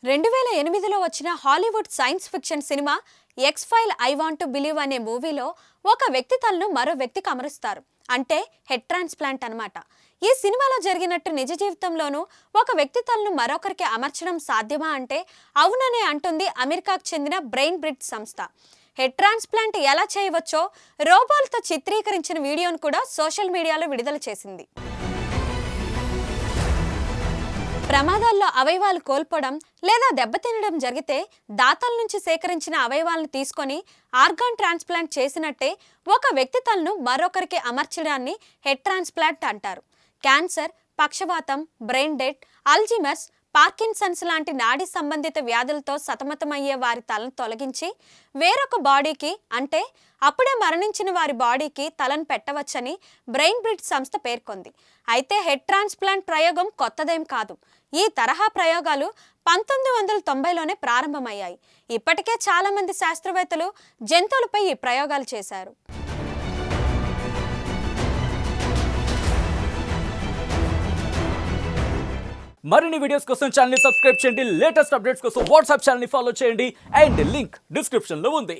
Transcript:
2008లో వచ్చిన Hollywood science fiction cinema X file I want to believe అనే మూవీలో ఒక వ్యక్తి తలను మరో వ్యక్తికి అమరుస్తారు. అంటే హెడ్ ట్రాన్స్ప్లాంట్ అన్నమాట. ఈ సినిమాలో జరిగినట్టు నిజ జీవితంలోనూ ఒక వ్యక్తి తలను మరొకరికి అమర్చడం సాధ్యమా అంటే అవుననే అంటుంది అమెరికాకు చెందిన బ్రెయిన్ బ్రిడ్జ్ సంస్థ. హెడ్ ట్రాన్స్ప్లాంట్ ఎలా చేయవచ్చో రోబోలతో చిత్రీకరించిన వీడియోను కూడా సోషల్ మీడియాలో విడుదల చేసింది. ప్రమాదాల్లో అవయవాలు కోల్పోవడం లేదా దెబ్బతినడం జరిగితే దాతల నుంచి సేకరించిన అవయవాలను తీసుకొని ఆర్గాన్ ట్రాన్స్ప్లాంట్ చేసినట్టే ఒక వ్యక్తి తలను మరొకరికి అమర్చడాన్ని హెడ్ ట్రాన్స్ప్లాంట్ అంటారు. క్యాన్సర్, పక్షవాతం, బ్రెయిన్ డెడ్, అల్జీమర్స్, పార్కిన్సన్స్ లాంటి నాడీ సంబంధిత వ్యాధులతో సతమతమయ్యే వారి తలను తొలగించి వేరొక బాడీకి, అంటే అప్పుడే మరణించిన వారి బాడీకి తలను పెట్టవచ్చని బ్రెయిన్ బ్రిడ్జ్ సంస్థ పేర్కొంది. అయితే హెడ్ ట్రాన్స్ప్లాంట్ ప్రయోగం కొత్తదేం కాదు. ఈ తరహా ప్రయోగాలు 1990లోనే ప్రారంభమయ్యాయి. ఇప్పటికే చాలా మంది శాస్త్రవేత్తలు జంతువులపై ఈ ప్రయోగాలు చేశారు. మరిన్ని వీడియోస్ కోసం ఛానల్ ని సబ్స్క్రైబ్ చేయండి. లేటెస్ట్ అప్డేట్స్ కోసం వాట్సాప్ ఛానల్ ని ఫాలో చేయండి. అండ్ లింక్ డిస్క్రిప్షన్ లో ఉంది.